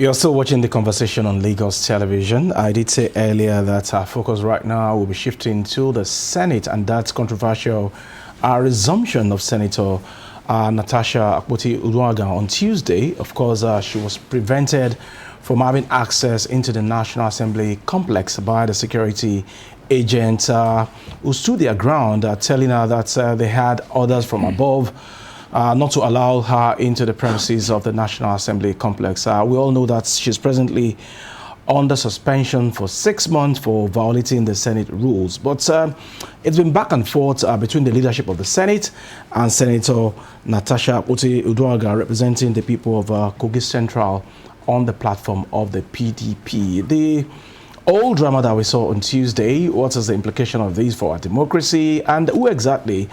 You're still watching the conversation on Lagos television. I did say earlier that our focus right now will be shifting to the Senate, and that's controversial resumption of Senator Natasha Akpoti-Uduaghan on Tuesday. Of course, she was prevented from having access into the National Assembly complex by the security agent who stood their ground, telling her that they had orders from above not to allow her into the premises of the National Assembly complex. We all know that she's presently under suspension for 6 months for violating the Senate rules. But it's been back and forth between the leadership of the Senate and Senator Natasha Akpoti-Uduaghan, representing the people of Kogi Central, on the platform of the PDP. The old drama that we saw on Tuesday, what is the implication of this for our democracy, and who exactly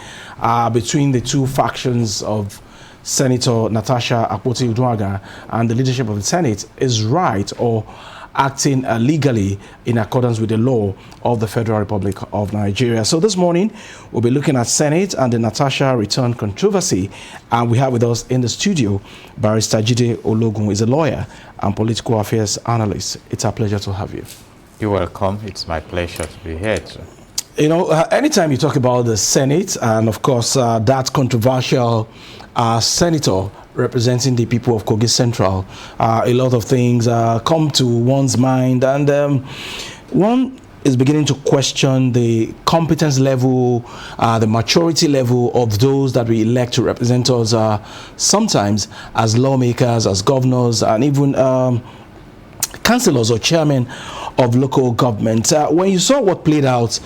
between the two factions of Senator Natasha Akpoti-Uduaghan and the leadership of the Senate is right or acting legally in accordance with the law of the Federal Republic of Nigeria. So this morning, we'll be looking at Senate and the Natasha return controversy. And we have with us in the studio, Barrister Jide Ologun is a lawyer and political affairs analyst. It's a pleasure to have you. You're welcome. It's my pleasure to be here too. You know, anytime you talk about the Senate and, of course, that controversial senator representing the people of Kogi Central, a lot of things come to one's mind, and one is beginning to question the competence level, the maturity level of those that we elect to represent us, sometimes as lawmakers, as governors, and even councillors or chairmen of local government. When you saw what played out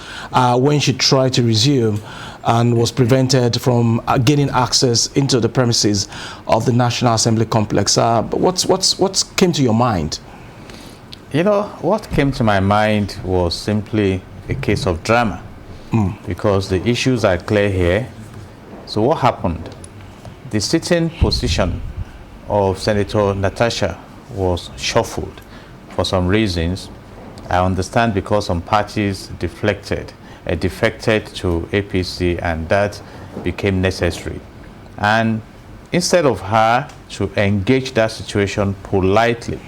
when she tried to resume and was prevented from gaining access into the premises of the National Assembly complex, what came to your mind? You know, what came to my mind was simply a case of drama, because the issues are clear here. So what happened? The sitting position of Senator Natasha was shuffled for some reasons. I understand because some parties defected to APC, and that became necessary. And instead of her to engage that situation politely,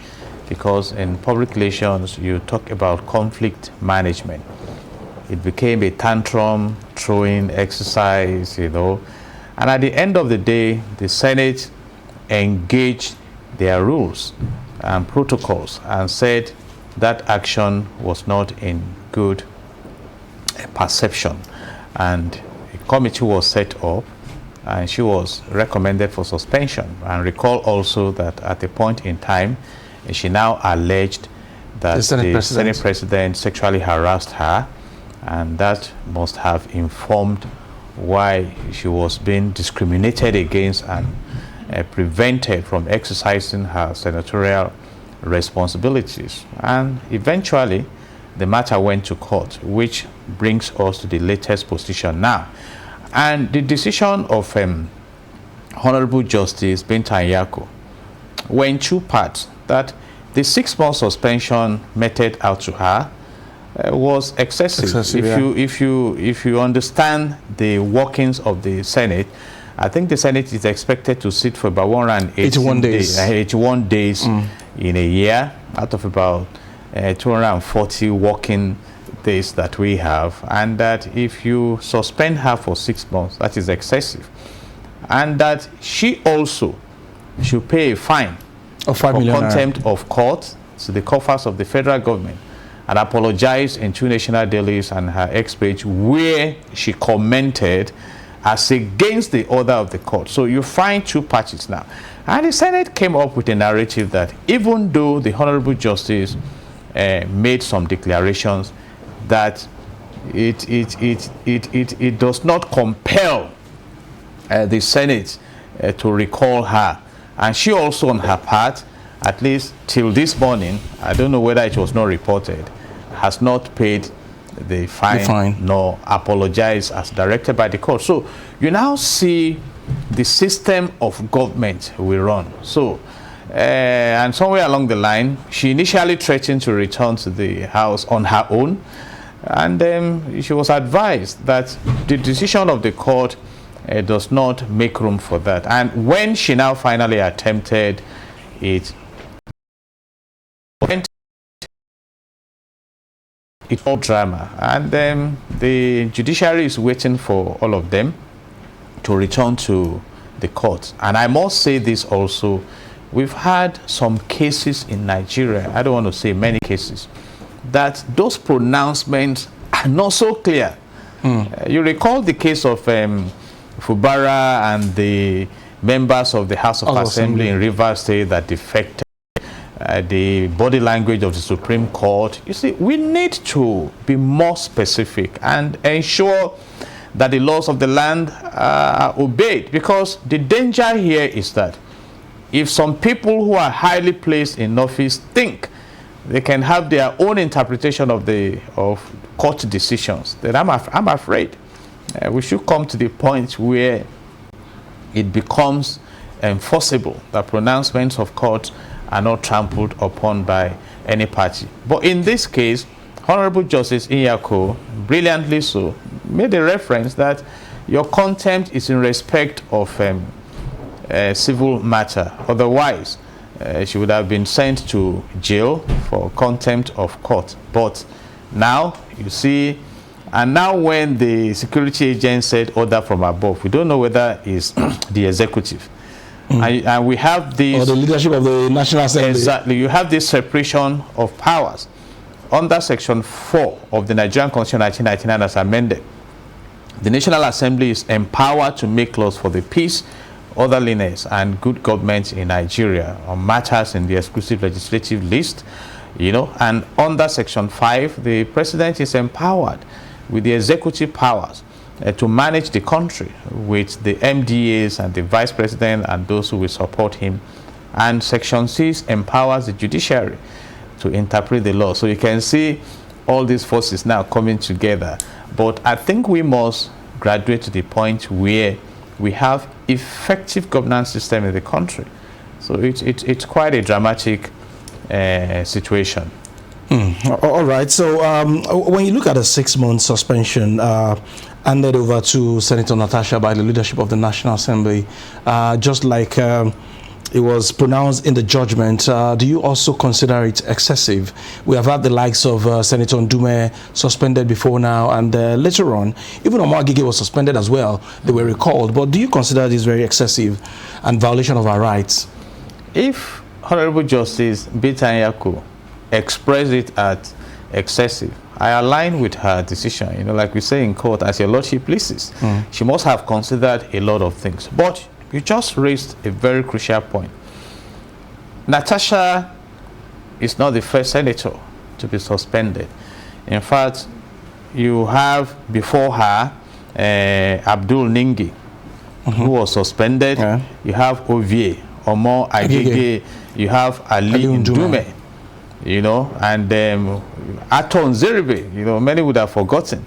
because in public relations you talk about conflict management, it became a tantrum throwing exercise, you know. And at the end of the day, the Senate engaged their rules and protocols and said that action was not in good perception, and a committee was set up and she was recommended for suspension. And recall also that at a point in time she now alleged that the Senate President sexually harassed her, and that must have informed why she was being discriminated against and prevented from exercising her senatorial responsibilities. And eventually the matter went to court, which brings us to the latest position now. And the decision of Honorable Justice Binta Nyako were in two parts: that the 6-month suspension meted out to her was excessive. If you understand the workings of the Senate, I think the Senate is expected to sit for about 181 days. 81 days in a year, out of about 240 working days that we have, and that if you suspend her for 6 months, that is excessive, and that she also should pay a fine of 5 million for contempt of court to the coffers of the federal government, and apologize in two national dailies and her X-page, where she commented as against the order of the court. So you find two parties now. And the Senate came up with a narrative that even though the Honorable Justice made some declarations, that it does not compel the Senate to recall her. And she also, on her part, at least till this morning, I don't know whether it was not reported, has not paid the fine nor apologize as directed by the court. So you now see the system of government we run. So and somewhere along the line, she initially threatened to return to the house on her own, and then she was advised that the decision of the court does not make room for that. And when she now finally attempted it, it's all drama. And the judiciary is waiting for all of them to return to the court. And I must say this also, we've had some cases in Nigeria, I don't want to say many cases, that those pronouncements are not so clear. You recall the case of Fubara and the members of the House of Assembly in Rivers State that defected the body language of the Supreme Court. You see, we need to be more specific and ensure that the laws of the land are obeyed, because the danger here is that if some people who are highly placed in office think they can have their own interpretation of court decisions, then I'm afraid we should come to the point where it becomes enforceable that pronouncements of court are not trampled upon by any party. But in this case, Honorable Justice Inyako, brilliantly so, made a reference that your contempt is in respect of a civil matter. Otherwise, she would have been sent to jail for contempt of court. But now, you see, and now when the security agent said order from above, we don't know whether it's the executive. And we have this... Or the leadership of the National Assembly. Exactly. You have this separation of powers. Under Section 4 of the Nigerian Constitution 1999 as amended, the National Assembly is empowered to make laws for the peace, orderliness, and good government in Nigeria on matters in the exclusive legislative list, and under Section 5, the President is empowered with the executive powers to manage the country with the MDAs and the Vice President and those who will support him. And Section 6 empowers the judiciary to interpret the law. So you can see all these forces now coming together. But I think we must graduate to the point where we have effective governance system in the country. So it's quite a dramatic situation. All right. So when you look at a 6-month suspension handed over to Senator Natasha by the leadership of the National Assembly, just like it was pronounced in the judgment, do you also consider it excessive? We have had the likes of Senator Ndume suspended before now, and later on, even Omar Gige was suspended as well. They were recalled. But do you consider this very excessive and violation of our rights? If Honorable Justice Bitanyako expressed it as excessive, I align with her decision. Like we say in court, as your lordship pleases. She must have considered a lot of things. But you just raised a very crucial point. Natasha is not the first senator to be suspended. In fact, you have before her Abdul Ningi, who was suspended. You have Ovie, Omo Agege, you have Ali Ndume, and Aton Zeribe, many would have forgotten.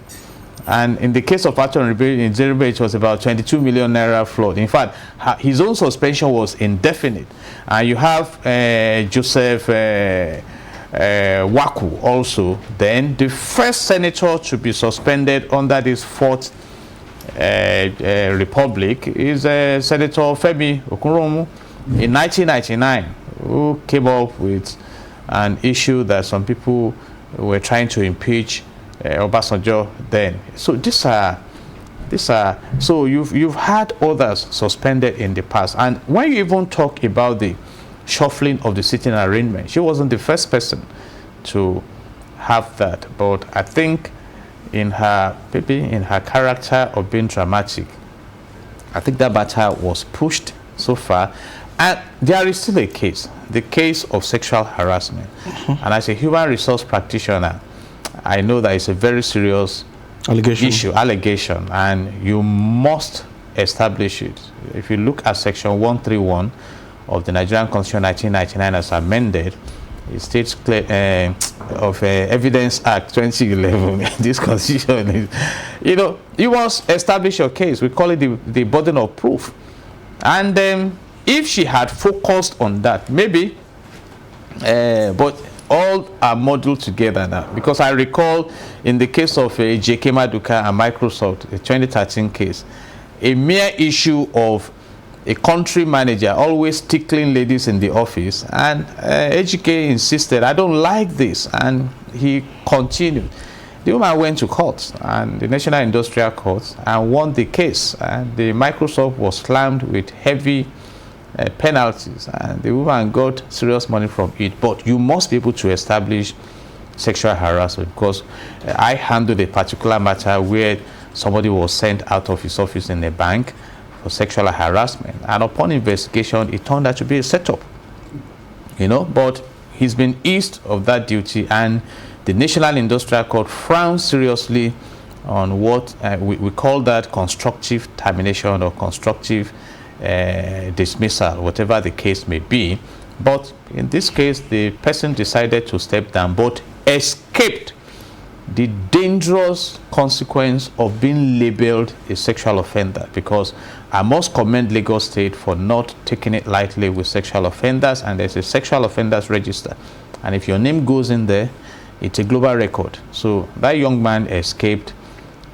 And in the case of Aton Zeribe, it was about 22 million naira flood. In fact, his own suspension was indefinite. And you have Joseph Waku also. Then the first senator to be suspended under this fourth republic is Senator Femi Okuromu in 1999, who came up with an issue that some people were trying to impeach Obasanjo then. So so you've had others suspended in the past. And when you even talk about the shuffling of the sitting arrangement, she wasn't the first person to have that. But I think in her character of being dramatic, I think that matter was pushed so far. And there is still a case, the case of sexual harassment. And as a human resource practitioner, I know that it's a very serious allegation, and you must establish it. If you look at Section 131 of the Nigerian Constitution 1999 as amended, it states clear, of Evidence Act 2011, this constitution is, you must establish your case. We call it the burden of proof. And if she had focused on that, maybe, but all are modeled together now. Because I recall in the case of J.K. Maduka and Microsoft, a 2013 case, a mere issue of a country manager always tickling ladies in the office, and Ejike insisted, I don't like this, and he continued. The woman went to court, and the National Industrial Court, and won the case. And the Microsoft was slammed with heavy penalties, and the woman got serious money from it. But you must be able to establish sexual harassment, because I handled a particular matter where somebody was sent out of his office in a bank for sexual harassment, and upon investigation it turned out to be a setup, but he's been eased of that duty, and the National Industrial Court frowns seriously on what we call that constructive termination or constructive dismissal, whatever the case may be. But in this case, the person decided to step down but escaped the dangerous consequence of being labeled a sexual offender, because I must commend Lagos State for not taking it lightly with sexual offenders, and there's a sexual offenders register, and if your name goes in there, it's a global record. So that young man escaped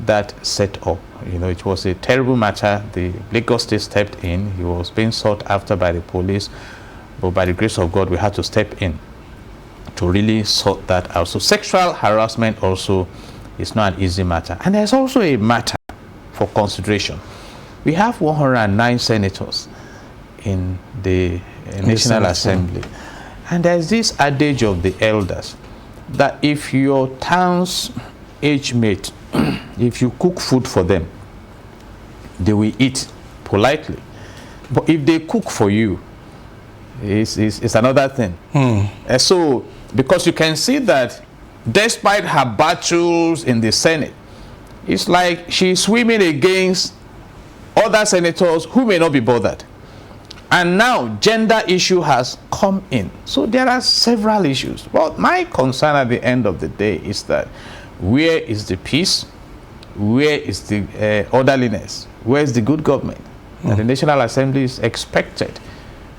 that setup. It was a terrible matter. The Lagos State stepped in. He was being sought after by the police, but by the grace of God, we had to step in to really sort that out. So sexual harassment also is not an easy matter. And there's also a matter for consideration. We have 109 senators in the National Assembly. And there's this adage of the elders that if your town's age mate, if you cook food for them, they will eat politely. But if they cook for you, it's another thing. And so, because you can see that despite her battles in the Senate, it's like she's swimming against other senators who may not be bothered. And now gender issue has come in. So there are several issues. But my concern at the end of the day is that where is the peace? Where is the orderliness? Where is the good government? And the National Assembly is expected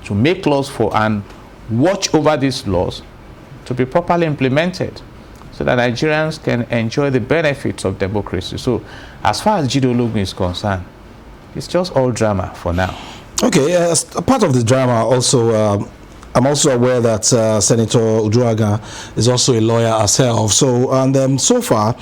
to make laws for and watch over these laws to be properly implemented, so that Nigerians can enjoy the benefits of democracy. So as far as Jidologun is concerned, it's just all drama for now. Okay, as a part of the drama also, I'm also aware that Senator Uduaghan is also a lawyer herself. So, and so far,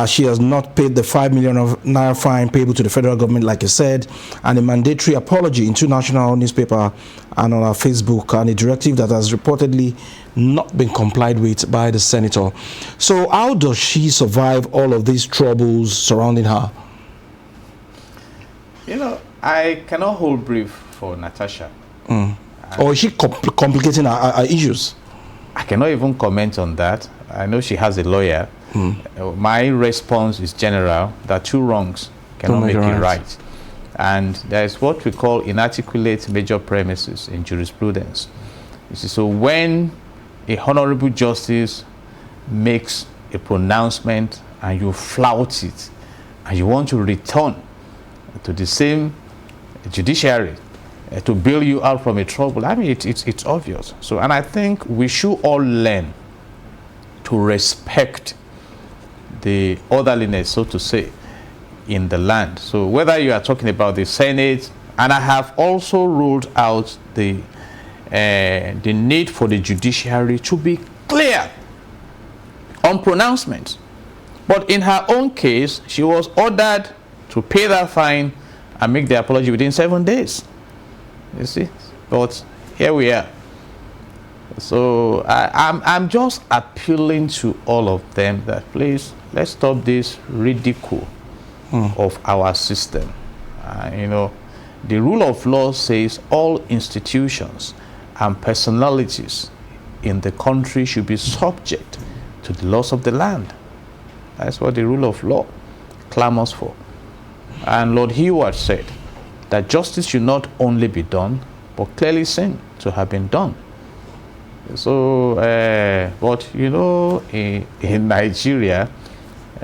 she has not paid the 5 million naira fine payable to the federal government, like I said, and a mandatory apology in 2 national newspapers and on her Facebook, and a directive that has reportedly not been complied with by the senator. So, how does she survive all of these troubles surrounding her? I cannot hold brief for Natasha. Or is she complicating her issues? I cannot even comment on that. I know she has a lawyer. My response is general, that 2 wrongs cannot make it right. And there is what we call inarticulate major premises in jurisprudence. You see, so when a honorable justice makes a pronouncement and you flout it, and you want to return to the same judiciary to bail you out from a trouble, I mean, it's obvious. So, and I think we should all learn to respect the orderliness, so to say, in the land. So whether you are talking about the Senate, and I have also ruled out the need for the judiciary to be clear on pronouncements. But in her own case, she was ordered to pay that fine and make the apology within 7 days. You see, but here we are. So I'm just appealing to all of them that please, let's stop this ridicule of our system. The rule of law says all institutions and personalities in the country should be subject to the laws of the land. That's what the rule of law clamors for. And Lord Heward said that justice should not only be done, but clearly seen to have been done. So, but in Nigeria,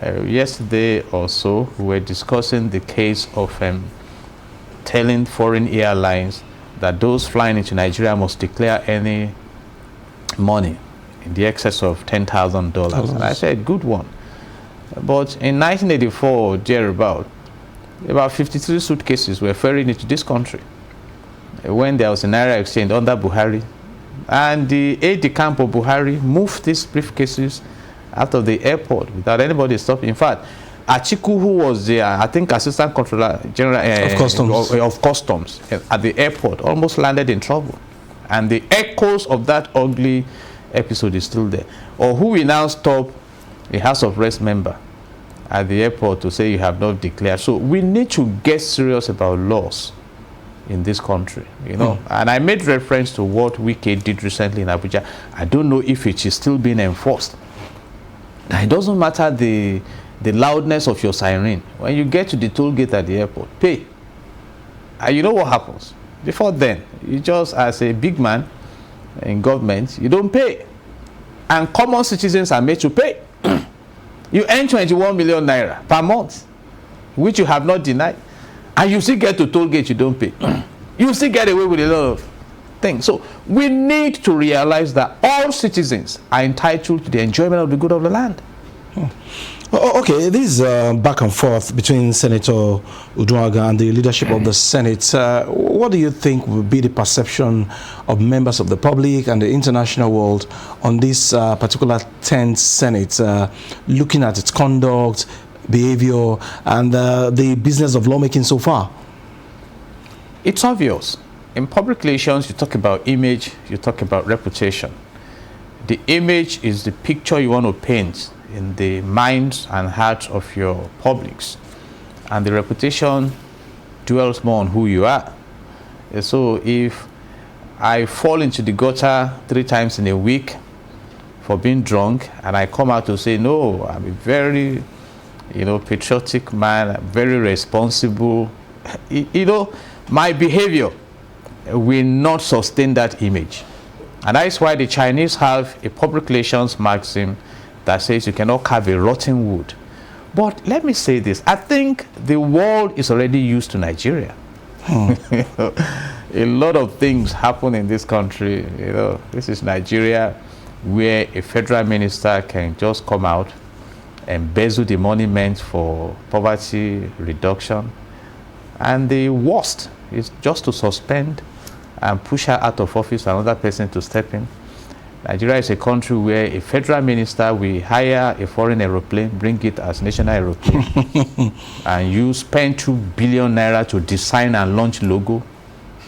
yesterday or so, we were discussing the case of telling foreign airlines that those flying into Nigeria must declare any money in the excess of $10,000. And I said, good one. But in 1984, thereabout, about 53 suitcases were ferried into this country when there was a Naira exchange under Buhari. And the aide-de-camp of Buhari moved these briefcases out of the airport without anybody stopping. In fact, Achiku, who was the, I think, Assistant Controller General of Customs at the airport, almost landed in trouble. And the echoes of that ugly episode is still there. Or who will now stop a House of Reps member at the airport to say you have not declared. So we need to get serious about laws in this country, you know. And I made reference to what Wike did recently in Abuja. I don't know if it is still being enforced. Now, it doesn't matter the loudness of your siren. When you get to the toll gate at the airport, pay. And you know what happens? Before then, you just, as a big man in government, you don't pay. And common citizens are made to pay. You earn 21 million naira per month, which you have not denied. And you still get to toll gate, you don't pay. You still get away with a lot of things. So we need to realize that all citizens are entitled to the enjoyment of the good of the land. Okay, this back and forth between Senator Uduaghan and the leadership of the Senate, what do you think will be the perception of members of the public and the international world on this particular 10th Senate, looking at its conduct, behavior, and the business of lawmaking so far? It's obvious. In public relations, you talk about image, you talk about reputation. The image is the picture you want to paint in the minds and hearts of your publics, and the reputation dwells more on who you are. So if I fall into the gutter 3 times in a week for being drunk, and I come out to say, no, I'm a very, you know, patriotic man, I'm very responsible, you know, my behavior will not sustain that image. And that's why the Chinese have a public relations maxim that says you cannot carve a rotten wood. But let me say this, I think the world is already used to Nigeria. A lot of things happen in this country. You know, this is Nigeria, where a federal minister can just come out and embezzle the money meant for poverty reduction. And the worst is just to suspend and push her out of office, another person to step in. Nigeria is a country where a federal minister will hire a foreign aeroplane, bring it as national aeroplane, and you spend 2 billion naira to design and launch logo,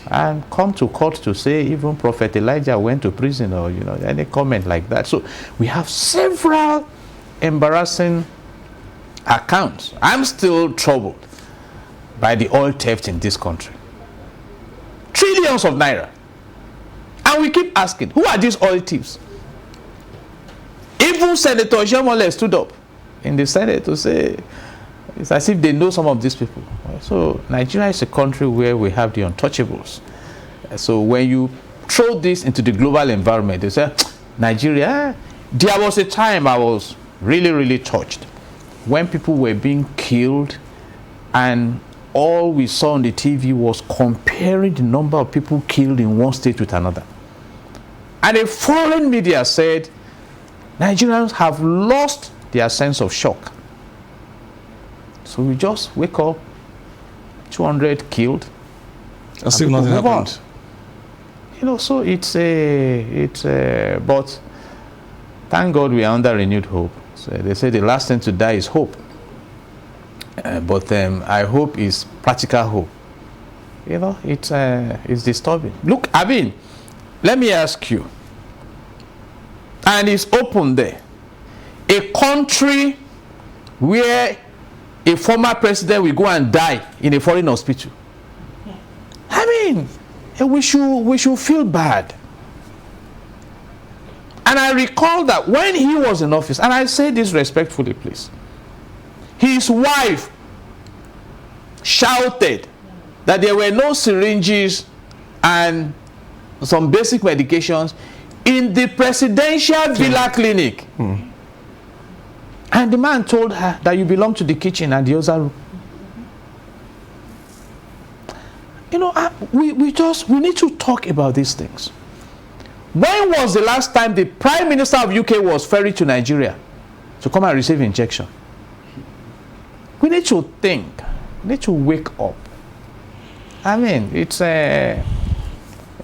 and come to court to say even Prophet Elijah went to prison, or, you know, any comment like that. So we have several embarrassing accounts. I'm still troubled by the oil theft in this country. Trillions of naira. And we keep asking, who are these oil thieves? Even Senator Shemole stood up in the Senate to say, it's as if they know some of these people. So Nigeria is a country where we have the untouchables. So when you throw this into the global environment, they say, Nigeria, there was a time I was really, really touched when people were being killed, and all we saw on the TV was comparing the number of people killed in one state with another. And a foreign media said, Nigerians have lost their sense of shock. So we just wake up, 200 killed. And still nothing happened. You know, so but thank God we are under renewed hope. So they say the last thing to die is hope. But I hope is practical hope. You know, it's disturbing. Look, I mean, let me ask you, and it's open there, a country where a former president will go and die in a foreign hospital. I mean, we should feel bad. And I recall that when he was in office, and I say this respectfully, please, his wife shouted that there were no syringes and some basic medications in the presidential villa clinic. And the man told her that you belong to the kitchen and the other room. You know, we need to talk about these things. When was the last time the Prime Minister of UK was ferried to Nigeria to come and receive injection? We need to think. We need to wake up. I mean, it's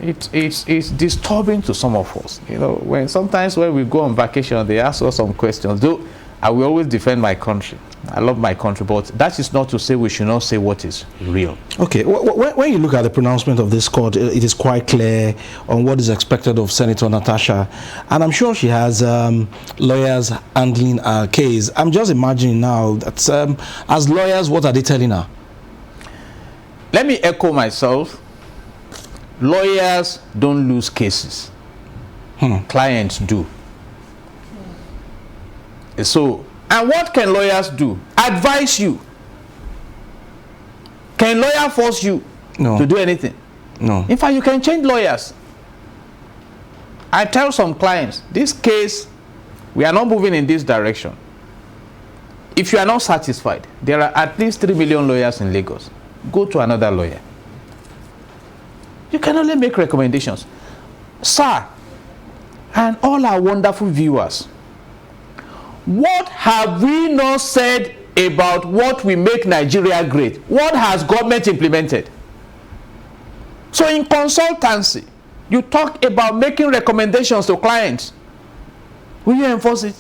it's disturbing to some of us. You know, sometimes when we go on vacation, they ask us some questions. Though I will always defend my country. I love my country, but that is not to say we should not say what is real. Okay, when you look at the pronouncement of this court, it is quite clear on what is expected of Senator Natasha, and I'm sure she has lawyers handling her case. I'm just imagining now that as lawyers, what are they telling her? Let me echo myself. Lawyers don't lose cases. Clients do. So, and what can lawyers do? Advise you. Can lawyer force you to do anything? No. In fact, you can change lawyers. I tell some clients, this case, we are not moving in this direction. If you are not satisfied, there are at least 3 million lawyers in Lagos. Go to another lawyer. You can only make recommendations. Sir, and all our wonderful viewers, what have we not said about what will make Nigeria great? What has government implemented? So in consultancy, you talk about making recommendations to clients. Will you enforce it?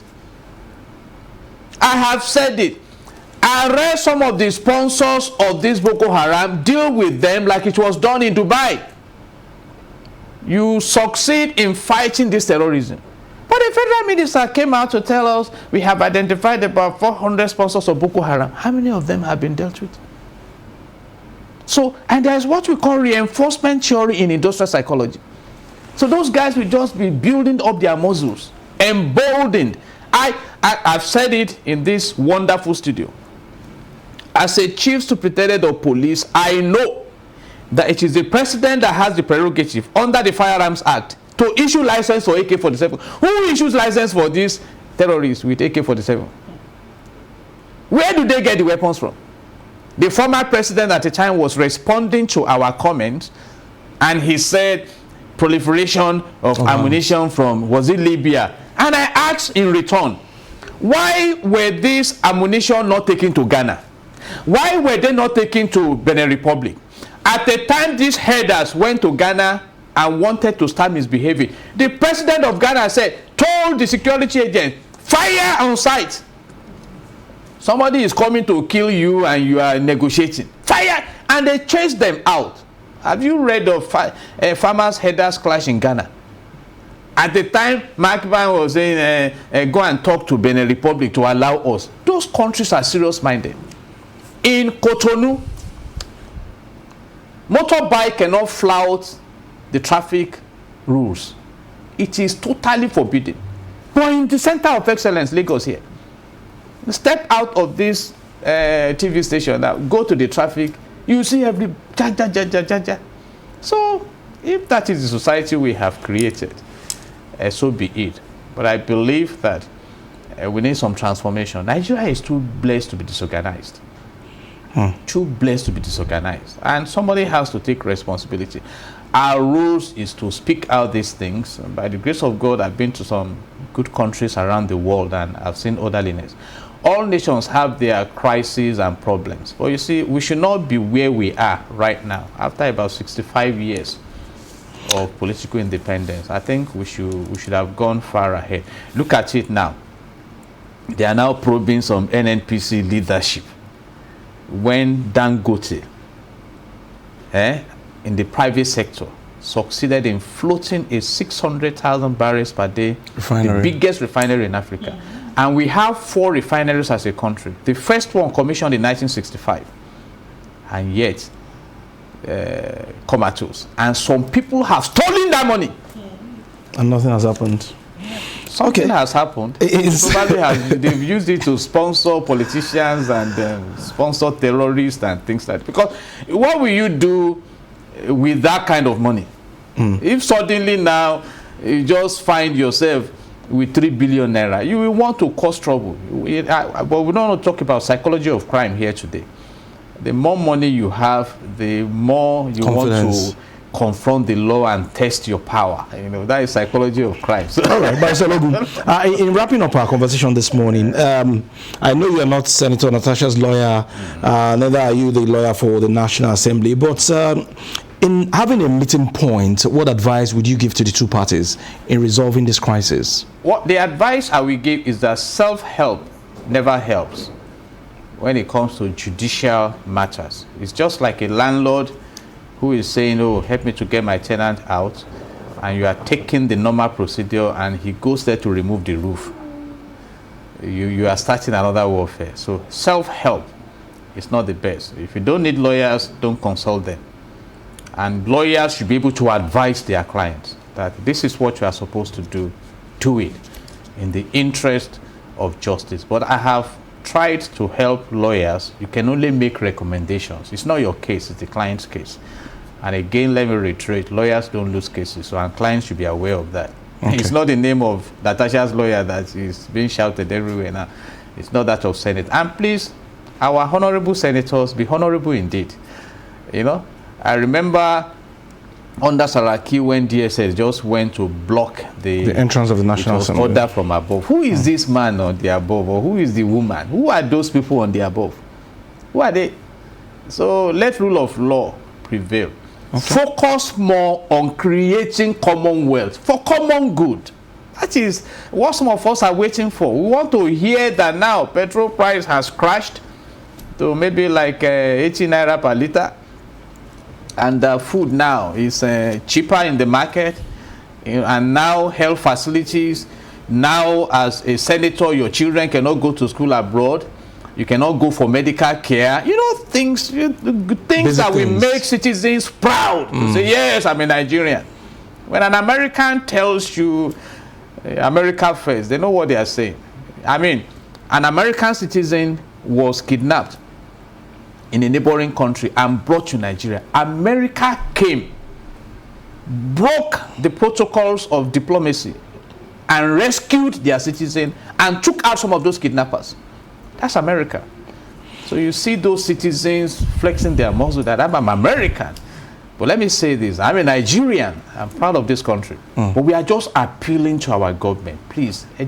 I have said it. I read some of the sponsors of this Boko Haram deal with them like it was done in Dubai. You succeed in fighting this terrorism. But the federal minister came out to tell us we have identified about 400 sponsors of Boko Haram. How many of them have been dealt with? So, and there's what we call reinforcement theory in industrial psychology. So those guys will just be building up their muscles, emboldened. I've said it in this wonderful studio. As a chief superintendent of police, I know that it is the president that has the prerogative under the Firearms Act to issue license for AK-47. Who issues license for these terrorists with AK-47? Where do they get the weapons from? The former president at the time was responding to our comments, and he said proliferation of ammunition from, was it Libya? And I asked in return, why were these ammunition not taken to Ghana? Why were they not taken to Benin Republic? At the time these headers went to Ghana and wanted to start misbehaving, the president of Ghana told the security agent, fire on sight. Somebody is coming to kill you and you are negotiating. Fire! And they chased them out. Have you read of farmers' headers clash in Ghana? At the time, Mark Van was saying, go and talk to Benin Republic to allow us. Those countries are serious-minded. In Cotonou, motorbike cannot flout the traffic rules. It is totally forbidden. But in the center of excellence, Lagos here, step out of this TV station, now go to the traffic, you see every ja. So if that is the society we have created, so be it. But I believe that we need some transformation. Nigeria is too blessed to be disorganized. Too blessed to be disorganized. And somebody has to take responsibility. Our rules is to speak out these things. By the grace of God, I've been to some good countries around the world and I've seen orderliness. All nations have their crises and problems. But you see, we should not be where we are right now. After about 65 years of political independence, I think we should have gone far ahead. Look at it now. They are now probing some NNPC leadership. When Dangote, in the private sector, succeeded in floating a 600,000 barrels per day refinery, the biggest refinery in Africa. And we have 4 refineries as a country. The first one commissioned in 1965, and yet comatose. And some people have stolen that money, and nothing has happened. Something has happened. They've used it to sponsor politicians and sponsor terrorists and things like that. Because what will you do with that kind of money? If suddenly now you just find yourself with 3 billion naira, you will want to cause trouble. But we don't want to talk about psychology of crime here today. The more money you have, the more you want to confront the law and test your power. You know, that is psychology of crime. So all right, but in wrapping up our conversation this morning, I know you are not Senator Natasha's lawyer, neither are you the lawyer for the National Assembly, but In having a meeting point, what advice would you give to the two parties in resolving this crisis? What the advice I will give is that self-help never helps when it comes to judicial matters. It's just like a landlord who is saying, oh, help me to get my tenant out, and you are taking the normal procedure and he goes there to remove the roof. You are starting another warfare. So self-help is not the best. If you don't need lawyers, don't consult them. And lawyers should be able to advise their clients that this is what you are supposed to do it in the interest of justice. But I have tried to help lawyers. You can only make recommendations. It's not your case, it's the client's case. And again, let me reiterate, lawyers don't lose cases, so our clients should be aware of that. Okay. It's not the name of Natasha's lawyer that is being shouted everywhere now. It's not that of Senate. And please, our honorable senators, be honorable indeed. You know, I remember under Saraki when DSS just went to block the entrance of the National Assembly. Order from above. Who is this man on the above, or who is the woman? Who are those people on the above? Who are they? So let rule of law prevail. Okay. Focus more on creating commonwealth for common good. That is what some of us are waiting for. We want to hear that now petrol price has crashed to maybe like 80 naira per liter. And food now is cheaper in the market, and now health facilities. Now, as a senator, your children cannot go to school abroad. You cannot go for medical care. You know, things that will make citizens proud. To say, yes, I'm a Nigerian. When an American tells you America first, they know what they are saying. I mean, an American citizen was kidnapped in a neighboring country and brought to Nigeria. America came, broke the protocols of diplomacy, and rescued their citizen and took out some of those kidnappers. That's America. So you see those citizens flexing their muscle that I'm American. But let me say this, I'm a Nigerian. I'm proud of this country. But we are just appealing to our government. Please, all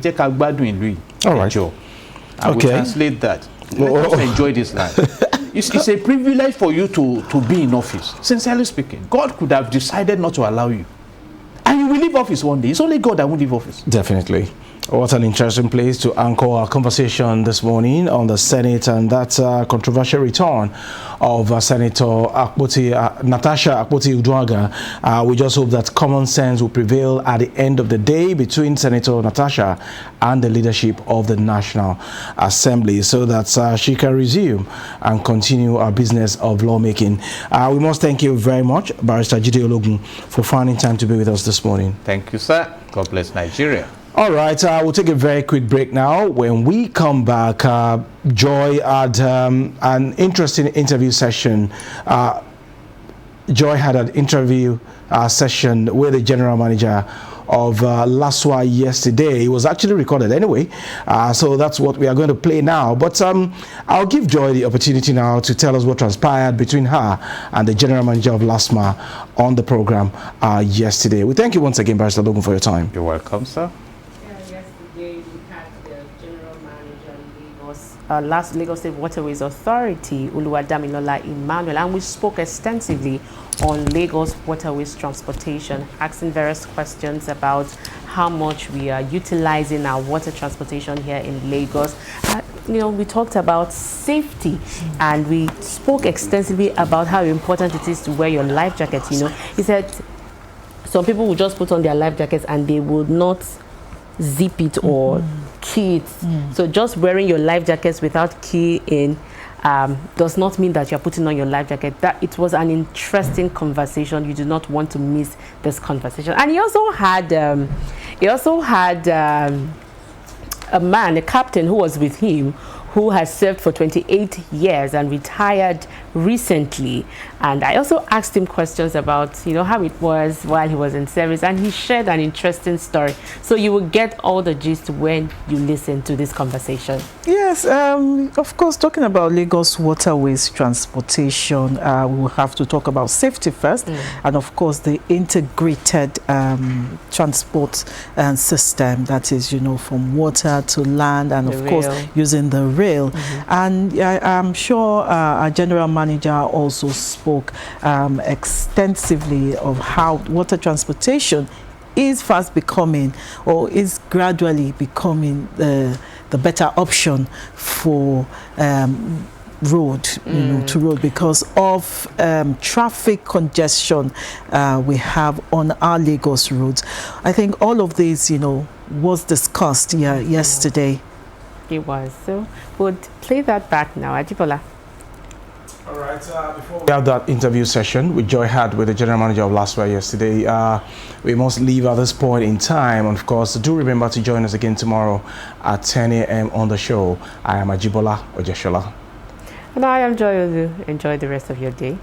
right. I will translate that. Let us enjoy this land. It's a privilege for you to be in office. Sincerely speaking, God could have decided not to allow you. And you will leave office one day. It's only God that won't leave office. Definitely. What an interesting place to anchor our conversation this morning on the Senate and that controversial return of Senator Natasha Akpoti-Uduaghan. We just hope that common sense will prevail at the end of the day between Senator Natasha and the leadership of the National Assembly, so that she can resume and continue our business of lawmaking. We must thank you very much, Barrister Jide Ologun, for finding time to be with us this morning. Thank you, sir. God bless Nigeria. All right, we'll take a very quick break now. When we come back, Joy had an interesting interview session. Joy had an interview session with the general manager of LASWA yesterday. It was actually recorded anyway, so that's what we are going to play now. But I'll give Joy the opportunity now to tell us what transpired between her and the general manager of LASMA on the program yesterday. We thank you once again, Barrister Logan, for your time. You're welcome, sir. Lagos State Waterways Authority, Oluwadamilola Emmanuel, and we spoke extensively on Lagos Waterways transportation, asking various questions about how much we are utilizing our water transportation here in Lagos. You know, we talked about safety, and we spoke extensively about how important it is to wear your life jacket. You know, he said some people will just put on their life jackets and they would not zip it or key it. So just wearing your life jackets without key in does not mean that you're putting on your life jacket. That it was an interesting conversation. You do not want to miss this conversation. And he also had a man, a captain who was with him, who has served for 28 years and retired recently. And I also asked him questions about, you know, how it was while he was in service, and he shared an interesting story. So you will get all the gist when you listen to this conversation. Yes, of course, talking about Lagos Waterways transportation, we'll have to talk about safety first, and of course the integrated transport system, that is, you know, from water to land, and of course using the rail. And I'm sure our general manager also spoke spoke extensively of how water transportation is fast becoming, or is gradually becoming the better option for road, to road, because of traffic congestion we have on our Lagos roads. I think all of this, was discussed yesterday. It was. So we'll play that back now. Ajibola. All right, before we have that interview session which Joy had with the general manager of Laswa yesterday, we must leave at this point in time. And of course, do remember to join us again tomorrow at 10 a.m. on the show. I am Ajibola Ojeshola. And I am Joy Ozu. Enjoy the rest of your day.